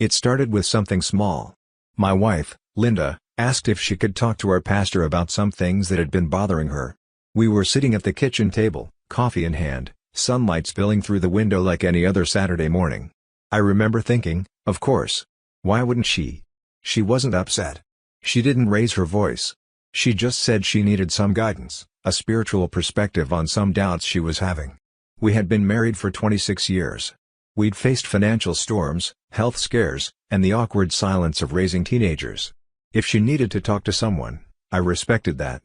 It started with something small. My wife, Linda, asked if she could talk to our pastor about some things that had been bothering her. We were sitting at the kitchen table, coffee in hand, sunlight spilling through the window like any other Saturday morning. I remember thinking, of course. Why wouldn't she? She wasn't upset. She didn't raise her voice. She just said she needed some guidance, a spiritual perspective on some doubts she was having. We had been married for 26 years. We'd faced financial storms, health scares, and the awkward silence of raising teenagers. If she needed to talk to someone, I respected that.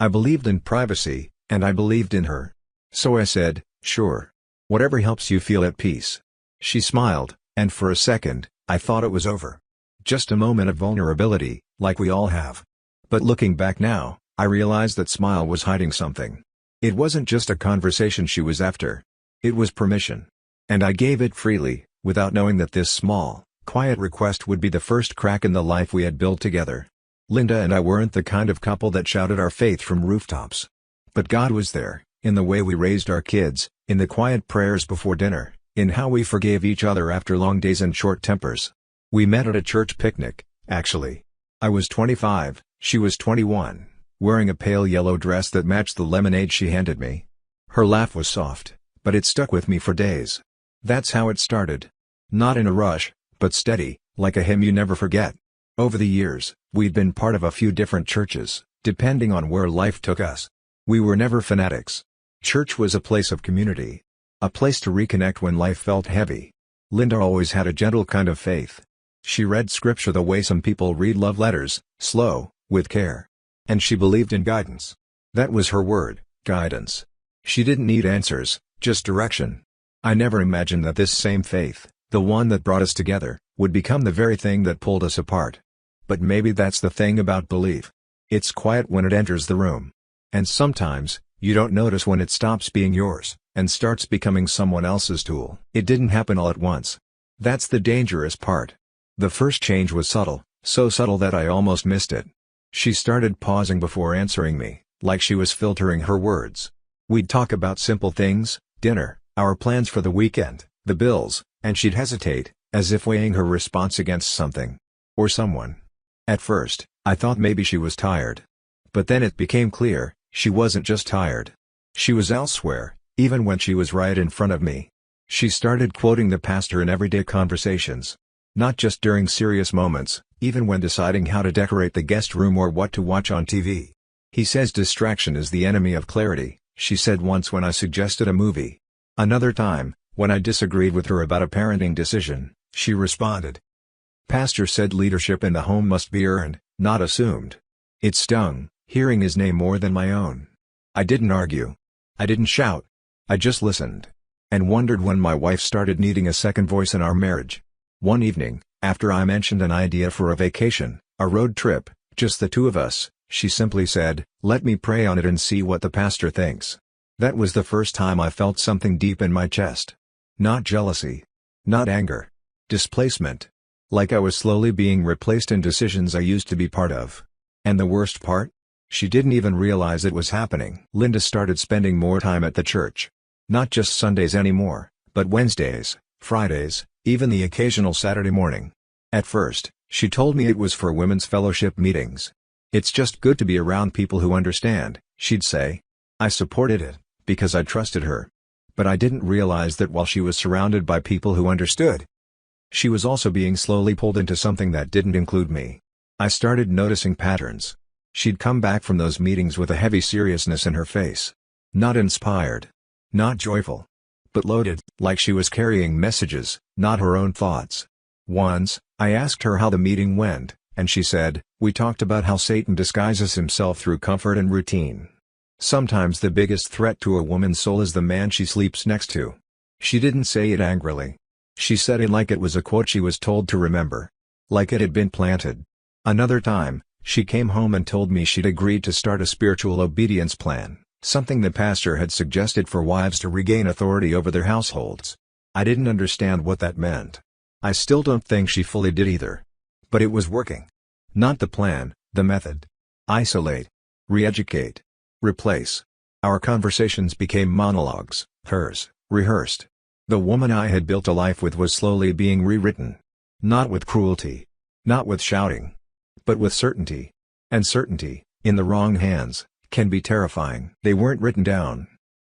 I believed in privacy, and I believed in her. So I said, sure. Whatever helps you feel at peace. She smiled, and for a second, I thought it was over. Just a moment of vulnerability, like we all have. But looking back now, I realized that smile was hiding something. It wasn't just a conversation she was after. It was permission. And I gave it freely, without knowing that this small, quiet request would be the first crack in the life we had built together. Linda and I weren't the kind of couple that shouted our faith from rooftops. But God was there, in the way we raised our kids, in the quiet prayers before dinner, in how we forgave each other after long days and short tempers. We met at a church picnic, actually. I was 25, she was 21, wearing a pale yellow dress that matched the lemonade she handed me. Her laugh was soft, but it stuck with me for days. That's how it started. Not in a rush, but steady, like a hymn you never forget. Over the years, we'd been part of a few different churches, depending on where life took us. We were never fanatics. Church was a place of community. A place to reconnect when life felt heavy. Linda always had a gentle kind of faith. She read scripture the way some people read love letters, slow, with care. And she believed in guidance. That was her word, guidance. She didn't need answers, just direction. I never imagined that this same faith, the one that brought us together, would become the very thing that pulled us apart. But maybe that's the thing about belief. It's quiet when it enters the room. And sometimes, you don't notice when it stops being yours, and starts becoming someone else's tool. It didn't happen all at once. That's the dangerous part. The first change was subtle, so subtle that I almost missed it. She started pausing before answering me, like she was filtering her words. We'd talk about simple things, dinner, our plans for the weekend, the bills, and she'd hesitate, as if weighing her response against something. Or someone. At first, I thought maybe she was tired. But then it became clear, she wasn't just tired. She was elsewhere, even when she was right in front of me. She started quoting the pastor in everyday conversations. Not just during serious moments, even when deciding how to decorate the guest room or what to watch on TV. He says distraction is the enemy of clarity, she said once when I suggested a movie. Another time, when I disagreed with her about a parenting decision, she responded. Pastor said leadership in the home must be earned, not assumed. It stung, hearing his name more than my own. I didn't argue. I didn't shout. I just listened. And wondered when my wife started needing a second voice in our marriage. One evening, after I mentioned an idea for a vacation, a road trip, just the two of us, she simply said, "Let me pray on it and see what the pastor thinks." That was the first time I felt something deep in my chest. Not jealousy. Not anger. Displacement. Like I was slowly being replaced in decisions I used to be part of. And the worst part? She didn't even realize it was happening. Linda started spending more time at the church. Not just Sundays anymore, but Wednesdays, Fridays, even the occasional Saturday morning. At first, she told me it was for women's fellowship meetings. It's just good to be around people who understand, she'd say. I supported it, because I trusted her. But I didn't realize that while she was surrounded by people who understood, she was also being slowly pulled into something that didn't include me. I started noticing patterns. She'd come back from those meetings with a heavy seriousness in her face. Not inspired. Not joyful. But loaded, like she was carrying messages, not her own thoughts. Once, I asked her how the meeting went, and she said, "We talked about how Satan disguises himself through comfort and routine. Sometimes the biggest threat to a woman's soul is the man she sleeps next to." She didn't say it angrily. She said it like it was a quote she was told to remember. Like it had been planted. Another time, she came home and told me she'd agreed to start a spiritual obedience plan, something the pastor had suggested for wives to regain authority over their households. I didn't understand what that meant. I still don't think she fully did either. But it was working. Not the plan, the method. Isolate. Re-educate. Replace. Our conversations became monologues, hers, rehearsed. The woman I had built a life with was slowly being rewritten. Not with cruelty. Not with shouting. But with certainty. And certainty, in the wrong hands, can be terrifying. They weren't written down.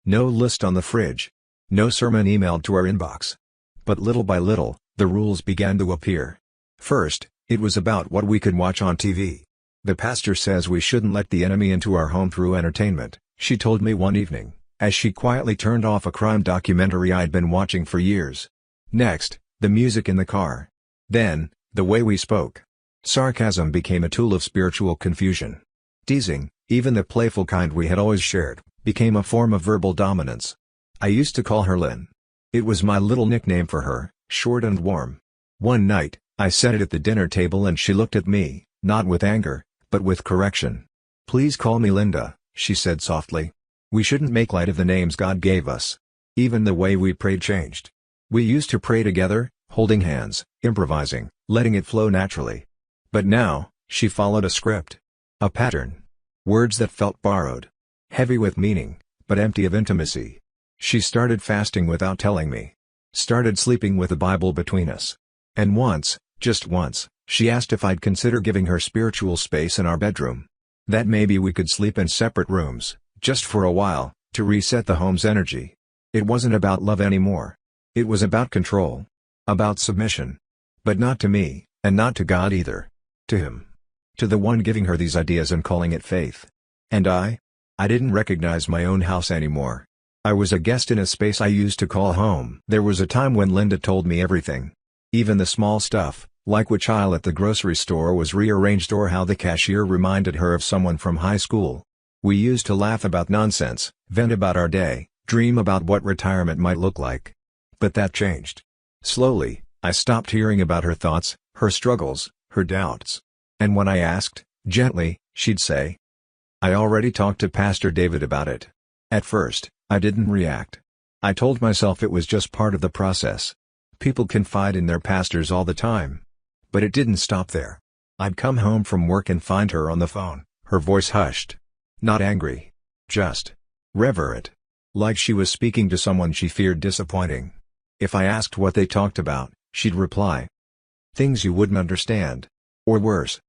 No list on the fridge. No sermon emailed to our inbox. But little by little, the rules began to appear. First, it was about what we could watch on TV. The pastor says we shouldn't let the enemy into our home through entertainment, she told me one evening, as she quietly turned off a crime documentary I'd been watching for years. Next, the music in the car. Then, the way we spoke. Sarcasm became a tool of spiritual confusion. Teasing, even the playful kind we had always shared, became a form of verbal dominance. I used to call her Lynn. It was my little nickname for her, short and warm. One night, I said it at the dinner table and she looked at me, not with anger, but with correction. "Please call me Linda," she said softly. We shouldn't make light of the names God gave us. Even the way we prayed changed. We used to pray together, holding hands, improvising, letting it flow naturally. But now, she followed a script. A pattern. Words that felt borrowed. Heavy with meaning, but empty of intimacy. She started fasting without telling me. Started sleeping with the Bible between us. And once, just once, she asked if I'd consider giving her spiritual space in our bedroom. That maybe we could sleep in separate rooms, just for a while, to reset the home's energy. It wasn't about love anymore. It was about control. About submission. But not to me, and not to God either. To Him. To the one giving her these ideas and calling it faith. And I didn't recognize my own house anymore. I was a guest in a space I used to call home. There was a time when Linda told me everything. Even the small stuff, like which aisle at the grocery store was rearranged or how the cashier reminded her of someone from high school. We used to laugh about nonsense, vent about our day, dream about what retirement might look like. But that changed. Slowly, I stopped hearing about her thoughts, her struggles, her doubts. And when I asked, gently, she'd say, "I already talked to Pastor David about it." At first, I didn't react. I told myself it was just part of the process. People confide in their pastors all the time. But it didn't stop there. I'd come home from work and find her on the phone, her voice hushed. Not angry. Just reverent. Like she was speaking to someone she feared disappointing. If I asked what they talked about, she'd reply, "Things you wouldn't understand." Or worse.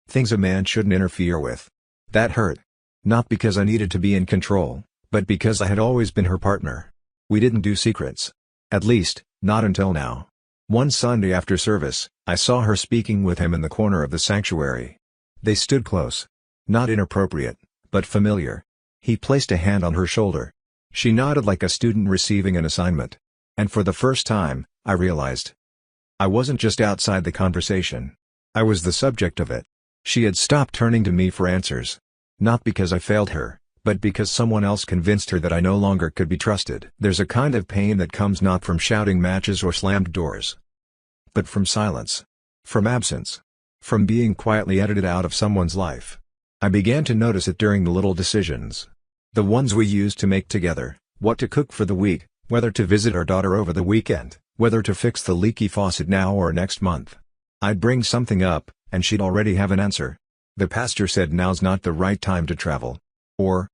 Things a man shouldn't interfere with. That hurt. Not because I needed to be in control, but because I had always been her partner. We didn't do secrets. At least, not until now. One Sunday after service, I saw her speaking with him in the corner of the sanctuary. They stood close. Not inappropriate, but familiar. He placed a hand on her shoulder. She nodded like a student receiving an assignment. And for the first time, I realized. I wasn't just outside the conversation. I was the subject of it. She had stopped turning to me for answers. Not because I failed her, but because someone else convinced her that I no longer could be trusted. There's a kind of pain that comes not from shouting matches or slammed doors, but from silence. From absence. From being quietly edited out of someone's life. I began to notice it during the little decisions. The ones we used to make together, what to cook for the week, whether to visit our daughter over the weekend, whether to fix the leaky faucet now or next month. I'd bring something up, and she'd already have an answer. The pastor said now's not the right time to travel. Or,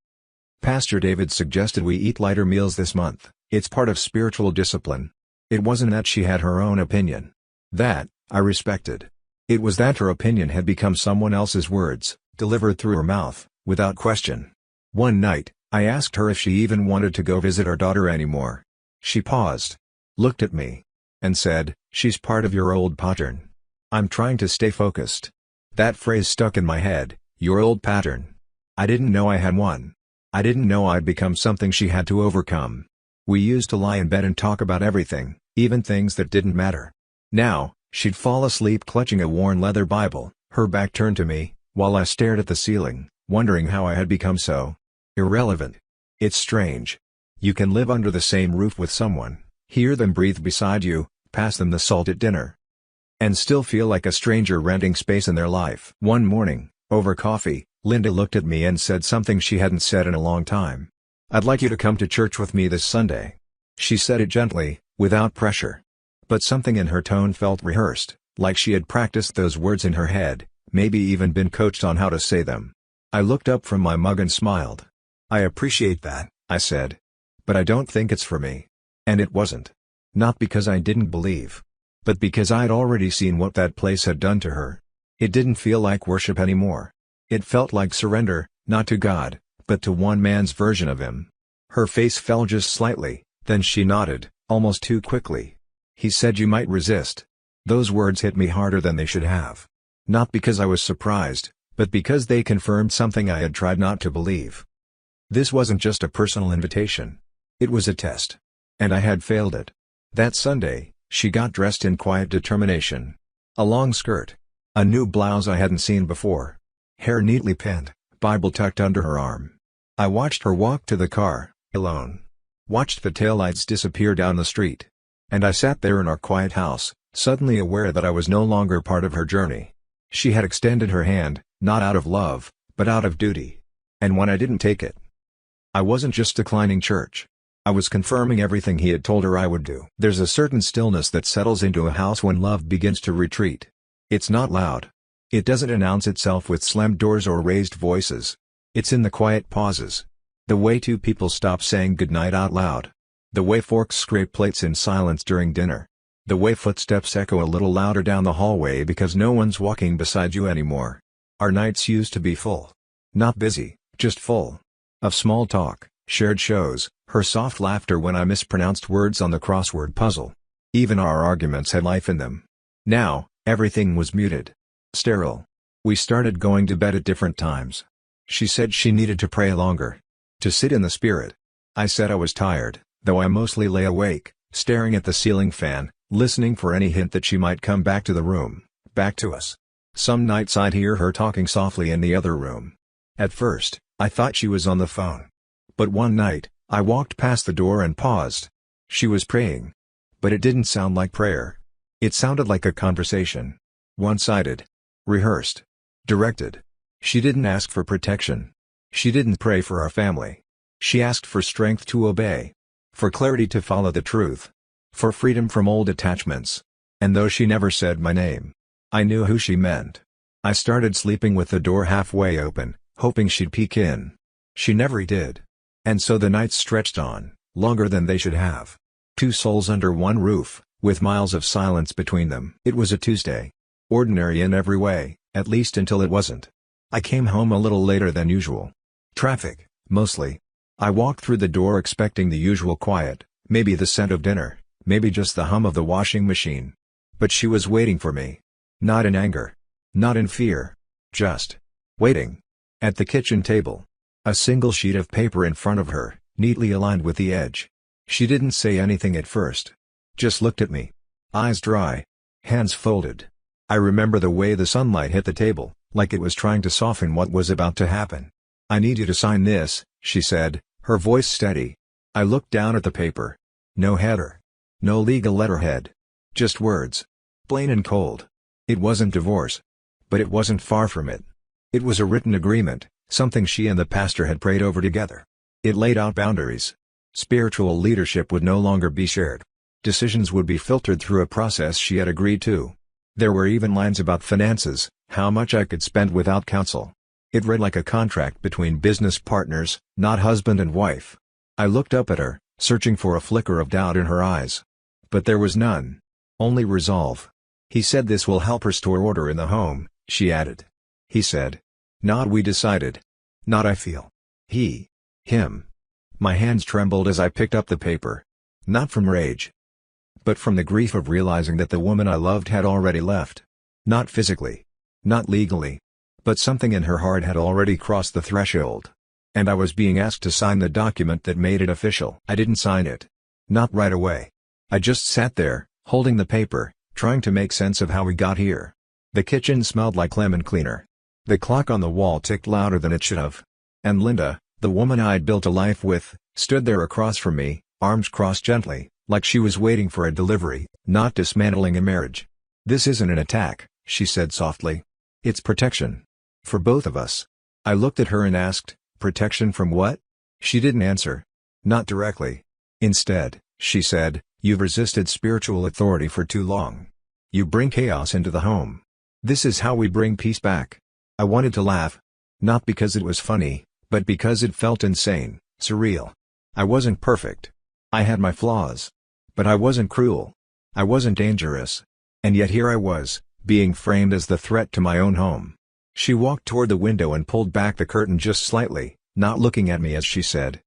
Pastor David suggested we eat lighter meals this month, it's part of spiritual discipline. It wasn't that she had her own opinion. That, I respected. It was that her opinion had become someone else's words, delivered through her mouth, without question. One night, I asked her if she even wanted to go visit our daughter anymore. She paused, looked at me, and said, "She's part of your old pattern." I'm trying to stay focused. That phrase stuck in my head, your old pattern. I didn't know I had one. I didn't know I'd become something she had to overcome. We used to lie in bed and talk about everything, even things that didn't matter. Now, she'd fall asleep clutching a worn leather Bible, her back turned to me, while I stared at the ceiling, wondering how I had become so irrelevant. It's strange. You can live under the same roof with someone, hear them breathe beside you, pass them the salt at dinner, and still feel like a stranger renting space in their life. One morning, over coffee, Linda looked at me and said something she hadn't said in a long time. "I'd like you to come to church with me this Sunday." She said it gently, without pressure. But something in her tone felt rehearsed, like she had practiced those words in her head, maybe even been coached on how to say them. I looked up from my mug and smiled. "I appreciate that," I said. "But I don't think it's for me." And it wasn't. Not because I didn't believe. but because I'd already seen what that place had done to her. It didn't feel like worship anymore. It felt like surrender, not to God, but to one man's version of him. Her face fell just slightly, then she nodded, almost too quickly. He said you might resist. Those words hit me harder than they should have. Not because I was surprised, but because they confirmed something I had tried not to believe. This wasn't just a personal invitation. It was a test. And I had failed it. That Sunday, she got dressed in quiet determination. A long skirt. A new blouse I hadn't seen before. Hair neatly pinned, Bible tucked under her arm. I watched her walk to the car, alone. Watched the taillights disappear down the street. And I sat there in our quiet house, suddenly aware that I was no longer part of her journey. She had extended her hand, not out of love, but out of duty. And when I didn't take it, I wasn't just declining church. I was confirming everything he had told her I would do. There's a certain stillness that settles into a house when love begins to retreat. It's not loud. It doesn't announce itself with slammed doors or raised voices. It's in the quiet pauses. The way two people stop saying goodnight out loud. The way forks scrape plates in silence during dinner. The way footsteps echo a little louder down the hallway because no one's walking beside you anymore. Our nights used to be full. Not busy, just full. Of small talk, shared shows, her soft laughter when I mispronounced words on the crossword puzzle. Even our arguments had life in them. Now, everything was muted. Sterile. We started going to bed at different times. She said she needed to pray longer. To sit in the Spirit. I said I was tired, though I mostly lay awake, staring at the ceiling fan, listening for any hint that she might come back to the room, back to us. Some nights I'd hear her talking softly in the other room. At first, I thought she was on the phone. But one night, I walked past the door and paused. She was praying. But it didn't sound like prayer. It sounded like a conversation. One-sided. Rehearsed. Directed. She didn't ask for protection. She didn't pray for our family. She asked for strength to obey. For clarity to follow the truth. For freedom from old attachments. And though she never said my name, I knew who she meant. I started sleeping with the door halfway open, hoping she'd peek in. She never did. And so the nights stretched on, longer than they should have. Two souls under one roof, with miles of silence between them. It was a Tuesday. Ordinary in every way, at least until it wasn't. I came home a little later than usual. Traffic, mostly. I walked through the door expecting the usual quiet, maybe the scent of dinner, maybe just the hum of the washing machine. But she was waiting for me. Not in anger. Not in fear. Just waiting. At the kitchen table. A single sheet of paper in front of her, neatly aligned with the edge. She didn't say anything at first. Just looked at me. Eyes dry. Hands folded. I remember the way the sunlight hit the table, like it was trying to soften what was about to happen. I need you to sign this, she said, her voice steady. I looked down at the paper. No header. No legal letterhead. Just words. Plain and cold. It wasn't divorce. But it wasn't far from it. It was a written agreement, something she and the pastor had prayed over together. It laid out boundaries. Spiritual leadership would no longer be shared. Decisions would be filtered through a process she had agreed to. There were even lines about finances, how much I could spend without counsel. It read like a contract between business partners, not husband and wife. I looked up at her, searching for a flicker of doubt in her eyes. But there was none. Only resolve. He said this will help restore order in the home, she added. He said. Not we decided. Not I feel. He. Him. My hands trembled as I picked up the paper. Not from rage. But from the grief of realizing that the woman I loved had already left. Not physically. Not legally. But something in her heart had already crossed the threshold. And I was being asked to sign the document that made it official. I didn't sign it. Not right away. I just sat there, holding the paper, trying to make sense of how we got here. The kitchen smelled like lemon cleaner. The clock on the wall ticked louder than it should have. And Linda, the woman I'd built a life with, stood there across from me, arms crossed gently, like she was waiting for a delivery, not dismantling a marriage. This isn't an attack, she said softly. It's protection. For both of us. I looked at her and asked, protection from what? She didn't answer. Not directly. Instead, she said, you've resisted spiritual authority for too long. You bring chaos into the home. This is how we bring peace back. I wanted to laugh. Not because it was funny, but because it felt insane, surreal. I wasn't perfect. I had my flaws. But I wasn't cruel. I wasn't dangerous. And yet here I was, being framed as the threat to my own home. She walked toward the window and pulled back the curtain just slightly, not looking at me as she said,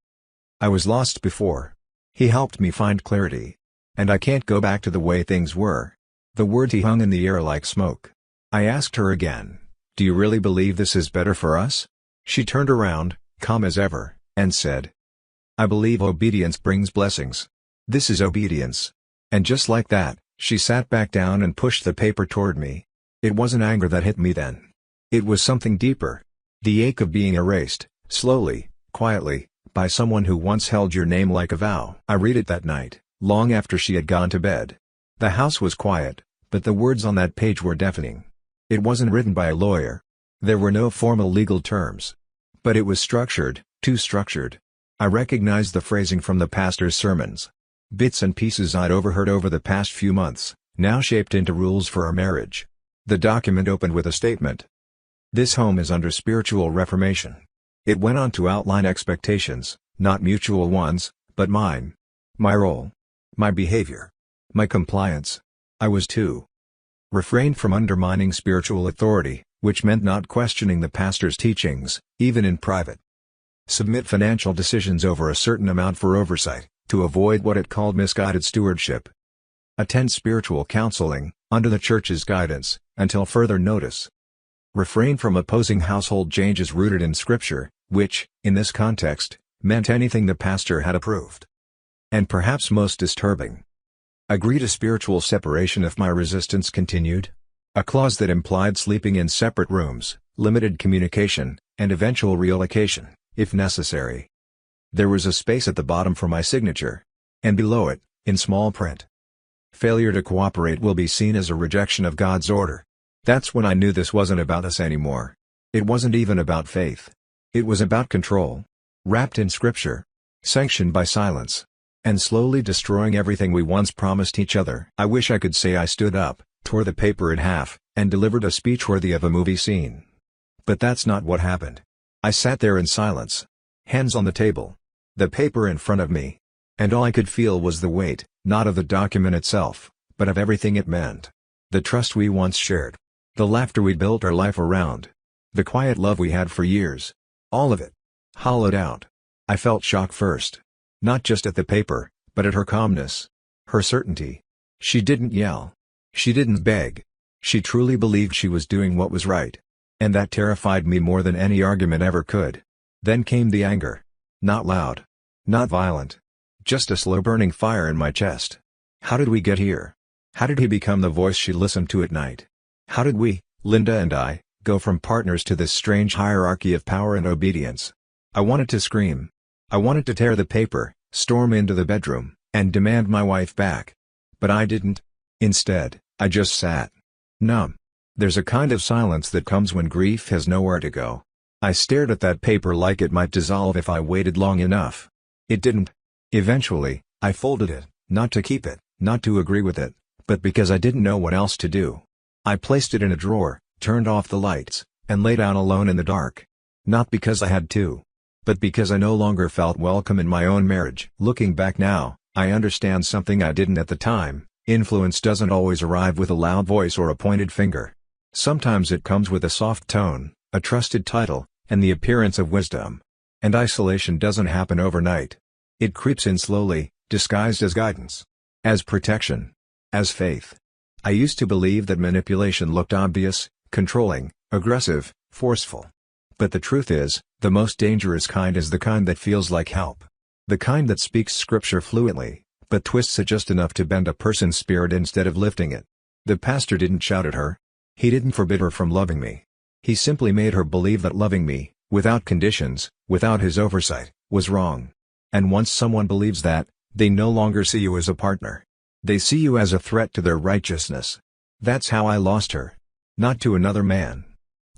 "I was lost before. He helped me find clarity. And I can't go back to the way things were." The words he hung in the air like smoke. I asked her again, "Do you really believe this is better for us?" She turned around, calm as ever, and said, "I believe obedience brings blessings. This is obedience." And just like that, she sat back down and pushed the paper toward me. It wasn't anger that hit me then. It was something deeper. The ache of being erased, slowly, quietly, by someone who once held your name like a vow. I read it that night, long after she had gone to bed. The house was quiet, but the words on that page were deafening. It wasn't written by a lawyer. There were no formal legal terms. But it was structured, too structured. I recognized the phrasing from the pastor's sermons. Bits and pieces I'd overheard over the past few months, now shaped into rules for our marriage. The document opened with a statement. "This home is under spiritual reformation." It went on to outline expectations, not mutual ones, but mine. My role. My behavior. My compliance. I was to refrain from undermining spiritual authority, which meant not questioning the pastor's teachings, even in private. Submit financial decisions over a certain amount for oversight, to avoid what it called misguided stewardship. Attend spiritual counseling, under the church's guidance, until further notice. Refrain from opposing household changes rooted in Scripture, which, in this context, meant anything the pastor had approved. And perhaps most disturbing. Agree to spiritual separation if my resistance continued. A clause that implied sleeping in separate rooms, limited communication, and eventual relocation, if necessary. There was a space at the bottom for my signature. And below it, in small print, "Failure to cooperate will be seen as a rejection of God's order." That's when I knew this wasn't about us anymore. It wasn't even about faith. It was about control. Wrapped in Scripture. Sanctioned by silence. And slowly destroying everything we once promised each other. I wish I could say I stood up, tore the paper in half, and delivered a speech worthy of a movie scene. But that's not what happened. I sat there in silence. Hands on the table. The paper in front of me. And all I could feel was the weight, not of the document itself, but of everything it meant. The trust we once shared. The laughter we built our life around. The quiet love we had for years. All of it. Hollowed out. I felt shock first. Not just at the paper, but at her calmness. Her certainty. She didn't yell. She didn't beg. She truly believed she was doing what was right. And that terrified me more than any argument ever could. Then came the anger. Not loud. Not violent. Just a slow-burning fire in my chest. How did we get here? How did he become the voice she listened to at night? How did we, Linda and I, go from partners to this strange hierarchy of power and obedience? I wanted to scream. I wanted to tear the paper, storm into the bedroom, and demand my wife back. But I didn't. Instead, I just sat. Numb. There's a kind of silence that comes when grief has nowhere to go. I stared at that paper like it might dissolve if I waited long enough. It didn't. Eventually, I folded it, not to keep it, not to agree with it, but because I didn't know what else to do. I placed it in a drawer, turned off the lights, and lay down alone in the dark. Not because I had to, but because I no longer felt welcome in my own marriage. Looking back now, I understand something I didn't at the time. Influence doesn't always arrive with a loud voice or a pointed finger. Sometimes it comes with a soft tone, a trusted title, and the appearance of wisdom. And isolation doesn't happen overnight. It creeps in slowly, disguised as guidance. As protection. As faith. I used to believe that manipulation looked obvious, controlling, aggressive, forceful. But the truth is, the most dangerous kind is the kind that feels like help. The kind that speaks Scripture fluently, but twists it just enough to bend a person's spirit instead of lifting it. The pastor didn't shout at her. He didn't forbid her from loving me. He simply made her believe that loving me, without conditions, without his oversight, was wrong. And once someone believes that, they no longer see you as a partner. They see you as a threat to their righteousness. That's how I lost her. Not to another man.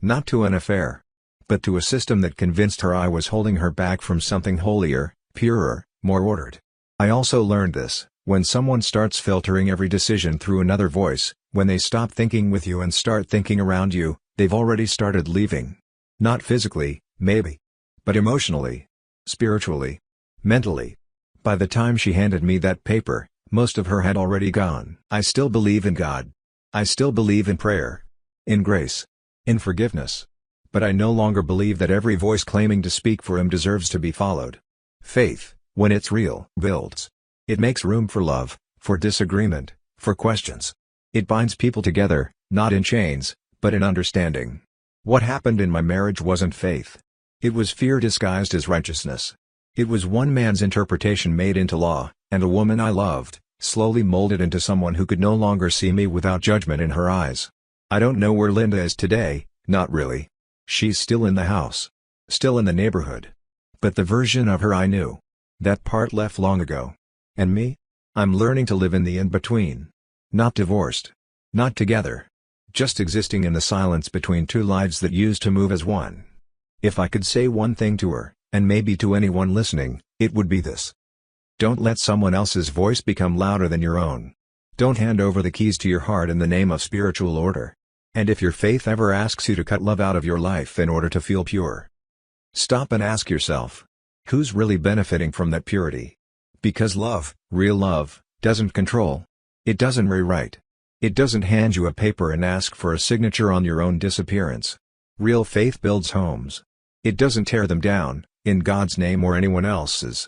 Not to an affair. But to a system that convinced her I was holding her back from something holier, purer, more ordered. I also learned this: when someone starts filtering every decision through another voice, when they stop thinking with you and start thinking around you, they've already started leaving. Not physically, maybe. But emotionally. Spiritually. Mentally. By the time she handed me that paper, most of her had already gone. I still believe in God. I still believe in prayer, in grace, in forgiveness. But I no longer believe that every voice claiming to speak for him deserves to be followed. Faith, when it's real, builds. It makes room for love, for disagreement, for questions. It binds people together, not in chains, but in understanding. What happened in my marriage wasn't faith. It was fear disguised as righteousness. It was one man's interpretation made into law, and a woman I loved, slowly molded into someone who could no longer see me without judgment in her eyes. I don't know where Linda is today, not really. She's still in the house. Still in the neighborhood. But the version of her I knew. That part left long ago. And me? I'm learning to live in the in-between. Not divorced. Not together. Just existing in the silence between two lives that used to move as one. If I could say one thing to her, and maybe to anyone listening, it would be this. Don't let someone else's voice become louder than your own. Don't hand over the keys to your heart in the name of spiritual order. And if your faith ever asks you to cut love out of your life in order to feel pure, stop and ask yourself, who's really benefiting from that purity? Because love, real love, doesn't control. It doesn't rewrite. It doesn't hand you a paper and ask for a signature on your own disappearance. Real faith builds homes. It doesn't tear them down, in God's name or anyone else's.